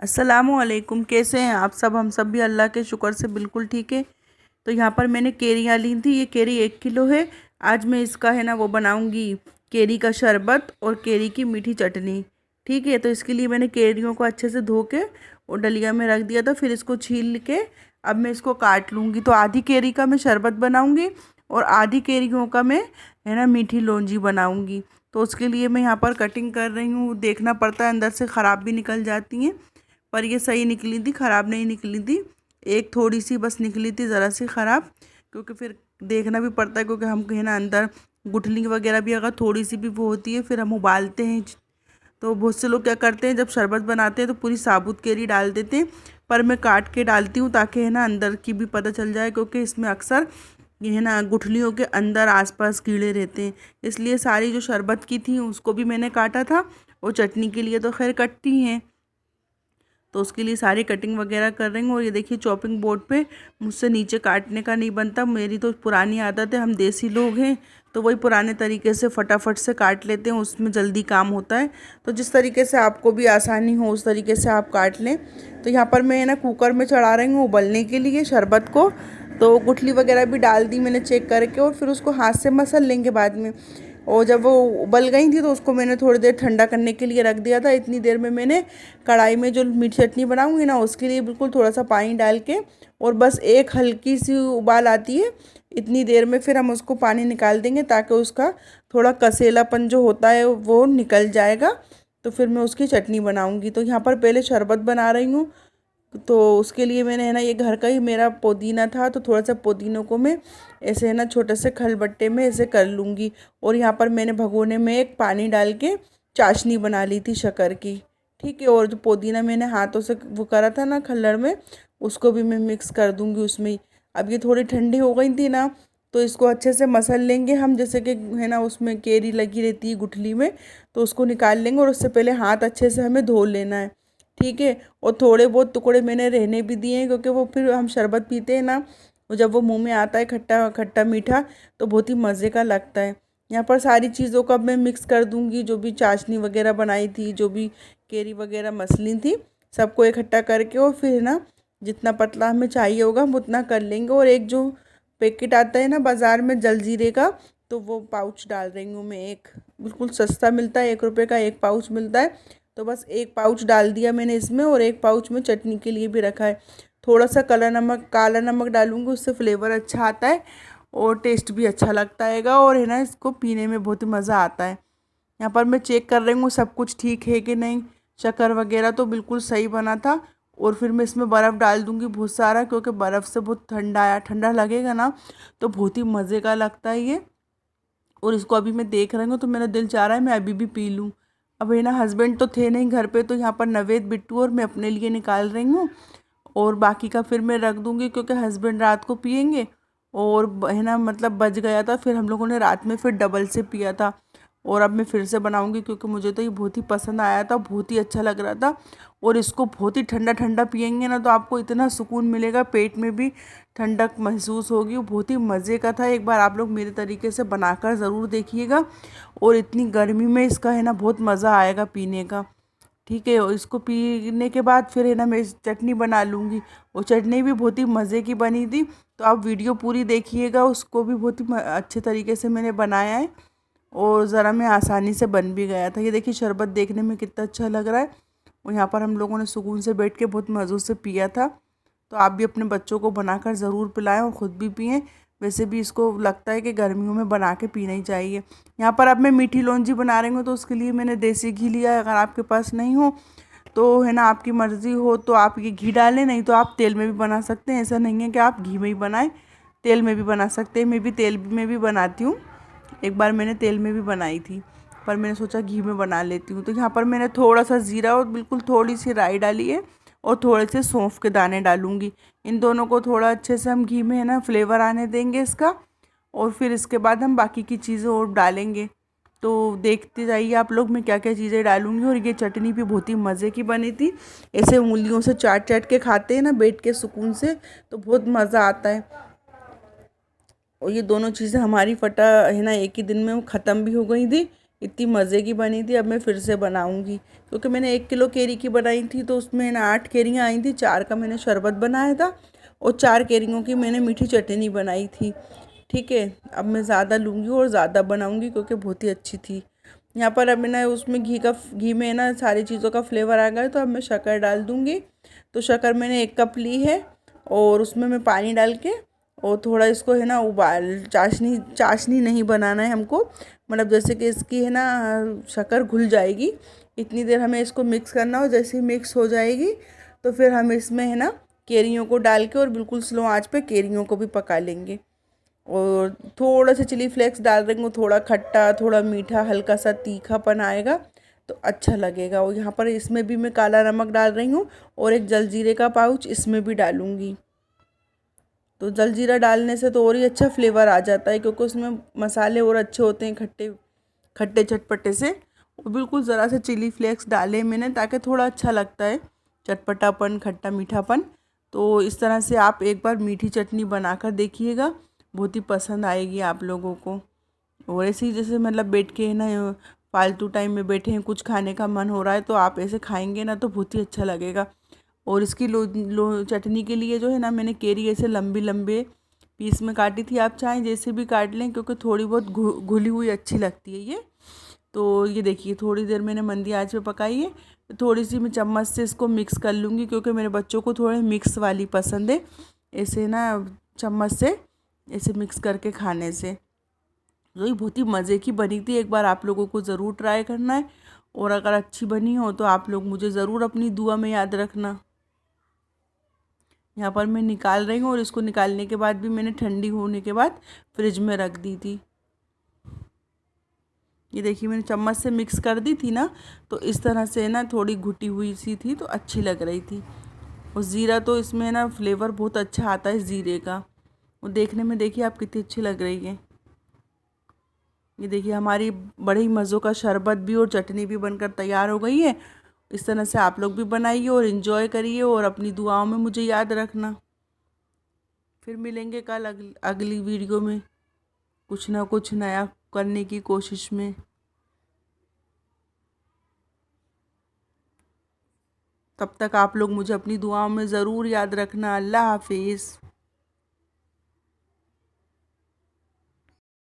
अस्सलामुअलैकुम। कैसे हैं आप सब? हम सब भी अल्लाह के शुक्र से बिल्कुल ठीक है। तो यहाँ पर मैंने केरियाँ ली थी। ये केरी 1 किलो है। आज मैं इसका है ना वो बनाऊंगी, केरी का शरबत और केरी की मीठी चटनी। ठीक है, तो इसके लिए मैंने केरियों को अच्छे से धो के और डलिया में रख दिया था। फिर इसको छील के अब मैं इसको काट लूँगी। तो आधी केरी का मैं शरबत बनाऊँगी और आधी केरियों का मैं है ना मीठी लौंजी बनाऊँगी। तो उसके लिए मैं यहाँ पर कटिंग कर रही हूँ। देखना पड़ता है, अंदर से ख़राब भी निकल जाती हैं, पर ये सही निकली थी, ख़राब नहीं निकली थी। एक थोड़ी सी बस निकली थी, ज़रा सी ख़राब, क्योंकि फिर देखना भी पड़ता है, क्योंकि हम है ना अंदर गुठली वगैरह भी अगर थोड़ी सी भी वो होती है फिर हम उबालते हैं। तो बहुत से लोग क्या करते हैं, जब शरबत बनाते हैं तो पूरी साबुत केरी डाल देते हैं, पर मैं काट के डालती हूँ ताकि है ना अंदर की भी पता चल जाए, क्योंकि इसमें अक्सर ये है ना गुठलियों के अंदर आसपास कीड़े रहते हैं। इसलिए सारी जो शरबत की थी उसको भी मैंने काटा था, और चटनी के लिए तो खैर कटती हैं, तो उसके लिए सारी कटिंग वगैरह कर रही हूँ। और ये देखिए चॉपिंग बोर्ड पे मुझसे नीचे काटने का नहीं बनता। मेरी तो पुरानी आदत है, हम देसी लोग हैं तो वही पुराने तरीके से फटाफट से काट लेते हैं, उसमें जल्दी काम होता है। तो जिस तरीके से आपको भी आसानी हो उस तरीके से आप काट लें। तो यहाँ पर मैं ना कुकर में चढ़ा रही हूँ उबलने के लिए शरबत को। तो गुठली वगैरह भी डाल दी मैंने चेक करके, और फिर उसको हाथ से मसल लेंगे बाद में। और जब वो उबल गई थी तो उसको मैंने थोड़ी देर ठंडा करने के लिए रख दिया था। इतनी देर में मैंने कढ़ाई में जो मीठी चटनी बनाऊंगी ना उसके लिए बिल्कुल थोड़ा सा पानी डाल के, और बस एक हल्की सी उबाल आती है इतनी देर में फिर हम उसको पानी निकाल देंगे, ताकि उसका थोड़ा कसेलापन जो होता है वो निकल जाएगा। तो फिर मैं उसकी चटनी बनाऊंगी। तो यहाँ पर पहले शरबत बना रही हूँ। तो उसके लिए मैंने है ना, ये घर का ही मेरा पुदीना था, तो थोड़ा सा पुदीनों को मैं ऐसे है ना छोटे से खलबट्टे में ऐसे कर लूँगी। और यहाँ पर मैंने भगोने में एक पानी डाल के चाशनी बना ली थी शक्कर की। ठीक है, और जो पुदीना मैंने हाथों से वो करा था ना खल्लड़ में, उसको भी मैं मिक्स कर दूँगी उसमें। अब ये थोड़ी ठंडी हो गई थी ना, तो इसको अच्छे से मसल लेंगे हम, जैसे कि है ना उसमें केरी लगी रहती है गुठली में, तो उसको निकाल लेंगे। और उससे पहले हाथ अच्छे से हमें धो लेना है। ठीक है, और थोड़े बहुत टुकड़े मैंने रहने भी दिए हैं, क्योंकि वो फिर हम शरबत पीते हैं ना, वो जब वो मुंह में आता है खट्टा खट्टा मीठा, तो बहुत ही मज़े का लगता है। यहाँ पर सारी चीज़ों को अब मैं मिक्स कर दूँगी, जो भी चाशनी वगैरह बनाई थी, जो भी केरी वगैरह मसली थी, सबको इकट्ठा करके, और फिर ना जितना पतला हमें चाहिए होगा हम उतना कर लेंगे। और एक जो पैकेट आता है ना बाज़ार में जलजीरे का, तो वो पाउच डाल रही हूँ मैं। एक बिल्कुल सस्ता मिलता है, 1 रुपये का एक पाउच मिलता है। तो बस एक पाउच डाल दिया मैंने इसमें, और एक पाउच में चटनी के लिए भी रखा है। थोड़ा सा काला नमक डालूंगी, उससे फ्लेवर अच्छा आता है और टेस्ट भी अच्छा लगता हैगा, और है ना इसको पीने में बहुत ही मज़ा आता है। यहाँ पर मैं चेक कर रही हूँ सब कुछ ठीक है कि नहीं। शक्कर वगैरह तो बिल्कुल सही बना था। और फिर मैं इसमें बर्फ़ डाल दूँगी बहुत सारा, क्योंकि बर्फ़ से बहुत ठंडा लगेगा ना, तो बहुत ही मज़े का लगता है ये। और इसको अभी मैं देख रही हूँ तो मेरा दिल चाह रहा है मैं अभी भी पी लूँ। अब है ना हस्बैंड तो थे नहीं घर पे, तो यहाँ पर नवेद बिट्टू और मैं अपने लिए निकाल रही हूँ, और बाकी का फिर मैं रख दूँगी, क्योंकि हस्बैंड रात को पियेंगे। और है ना मतलब बच गया था, फिर हम लोगों ने रात में फिर डबल से पिया था। और अब मैं फिर से बनाऊँगी, क्योंकि मुझे तो ये बहुत ही पसंद आया था, बहुत ही अच्छा लग रहा था। और इसको बहुत ही ठंडा ठंडा पियेंगे ना तो आपको इतना सुकून मिलेगा, पेट में भी ठंडक महसूस होगी। वो बहुत ही मज़े का था। एक बार आप लोग मेरे तरीके से बनाकर ज़रूर देखिएगा। और इतनी गर्मी में इसका है ना बहुत मज़ा आएगा पीने का। ठीक है, और इसको पीने के बाद फिर है ना मैं चटनी बना लूँगी। वो चटनी भी बहुत ही मज़े की बनी थी, तो आप वीडियो पूरी देखिएगा। उसको भी बहुत ही अच्छे तरीके से मैंने बनाया है, और ज़रा मैं आसानी से बन भी गया था। ये देखिए शरबत देखने में कितना अच्छा लग रहा है। और यहाँ पर हम लोगों ने सुकून से बैठ के बहुत मज़े से पिया था। तो आप भी अपने बच्चों को बनाकर ज़रूर पिलाएं और ख़ुद भी पिएं। वैसे भी इसको लगता है कि गर्मियों में बना के पीना ही चाहिए। यहाँ पर अब मैं मीठी लौंजी बना रही हूँ, तो उसके लिए मैंने देसी घी लिया है। अगर आपके पास नहीं हो तो है ना आपकी मर्ज़ी हो तो आप ये घी डालें, नहीं तो आप तेल में भी बना सकते हैं। ऐसा नहीं है कि आप घी में ही बनाएं, तेल में भी बना सकते हैं। मैं भी तेल में भी बनाती हूँ। एक बार मैंने तेल में भी बनाई थी, पर मैंने सोचा घी में बना लेती हूँ। तो यहाँ पर मैंने थोड़ा सा ज़ीरा और बिल्कुल थोड़ी सी राई डाली है, और थोड़े से सौंफ के दाने डालूँगी। इन दोनों को थोड़ा अच्छे से हम घी में है ना फ्लेवर आने देंगे इसका, और फिर इसके बाद हम बाकी की चीज़ें और डालेंगे। तो देखते जाइए आप लोग मैं क्या क्या चीज़ें डालूँगी। और ये चटनी भी बहुत ही मज़े की बनी थी। ऐसे उंगलियों से चाट चाट के खाते हैं ना बैठ के सुकून से, तो बहुत मज़ा आता है। और ये दोनों चीज़ें हमारी फटा है ना एक ही दिन में ख़त्म भी हो गई थी। इतनी मज़े की बनी थी। अब मैं फिर से बनाऊंगी, क्योंकि मैंने 1 किलो केरी की बनाई थी तो उसमें ना 8 केरियाँ आई थी, 4 का मैंने शरबत बनाया था और 4 केरियों की मैंने मीठी चटनी बनाई थी। ठीक है, अब मैं ज़्यादा लूँगी और ज़्यादा बनाऊँगी क्योंकि बहुत ही अच्छी थी। यहाँ पर अब मैं उसमें घी में ना सारी चीज़ों का फ्लेवर आ गया, तो अब मैं शक्कर डाल दूँगी। तो शक्कर मैंने 1 कप ली है और उसमें मैं पानी डाल के और थोड़ा इसको है ना उबाल, चाशनी चाशनी नहीं बनाना है हमको, मतलब जैसे कि इसकी है ना शक्कर घुल जाएगी, इतनी देर हमें इसको मिक्स करना हो। जैसे ही मिक्स हो जाएगी तो फिर हम इसमें है ना केरियों को डाल के और बिल्कुल स्लो आंच पे केरियों को भी पका लेंगे। और थोड़ा सा चिली फ्लेक्स डाल देंगे, थोड़ा खट्टा थोड़ा मीठा हल्का सा तीखापन आएगा तो अच्छा लगेगा। और यहाँ पर इसमें भी मैं काला नमक डाल रही हूँ और एक जलजीरे का पाउच इसमें भी डालूँगी। तो जलजीरा डालने से तो और ही अच्छा फ्लेवर आ जाता है, क्योंकि उसमें मसाले और अच्छे होते हैं खट्टे खट्टे चटपटे से। और बिल्कुल ज़रा सा चिली फ्लेक्स डाले मैंने ताकि थोड़ा अच्छा लगता है, चटपटापन खट्टा मीठापन। तो इस तरह से आप एक बार मीठी चटनी बनाकर देखिएगा, बहुत ही पसंद आएगी आप लोगों को। और ऐसे ही जैसे मतलब बैठ के है ना फालतू टाइम में बैठे हैं, कुछ खाने का मन हो रहा है तो आप ऐसे खाएंगे ना तो बहुत ही अच्छा लगेगा। और इसकी लो चटनी के लिए जो है ना मैंने केरी ऐसे लंबे लंबे पीस में काटी थी, आप चाहें जैसे भी काट लें, क्योंकि थोड़ी बहुत घुली हुई अच्छी लगती है ये। तो ये देखिए थोड़ी देर मैंने मंदी आंच पे पकाई है। थोड़ी सी मैं चम्मच से इसको मिक्स कर लूँगी, क्योंकि मेरे बच्चों को थोड़े मिक्स वाली पसंद है, ऐसे ना चम्मच से ऐसे मिक्स करके खाने से। तो ये बहुत ही मज़े की बनी थी, एक बार आप लोगों को ज़रूर ट्राई करना है। और अगर अच्छी बनी हो तो आप लोग मुझे ज़रूर अपनी दुआ में याद रखना। यहाँ पर मैं निकाल रही हूँ और इसको निकालने के बाद भी मैंने ठंडी होने के बाद फ्रिज में रख दी थी। ये देखिए मैंने चम्मच से मिक्स कर दी थी ना, तो इस तरह से ना थोड़ी घुटी हुई सी थी तो अच्छी लग रही थी। और ज़ीरा तो इसमें ना फ्लेवर बहुत अच्छा आता है ज़ीरे का। वो देखने में देखिए आप कितनी अच्छी लग रही है। ये देखिए हमारी बड़े ही मज़ों का शरबत भी और चटनी भी बनकर तैयार हो गई है। इस तरह से आप लोग भी बनाइए और इन्जॉय करिए और अपनी दुआओं में मुझे याद रखना। फिर मिलेंगे कल अगली वीडियो में कुछ ना कुछ नया करने की कोशिश में। तब तक आप लोग मुझे अपनी दुआओं में ज़रूर याद रखना। अल्लाह हाफिज़।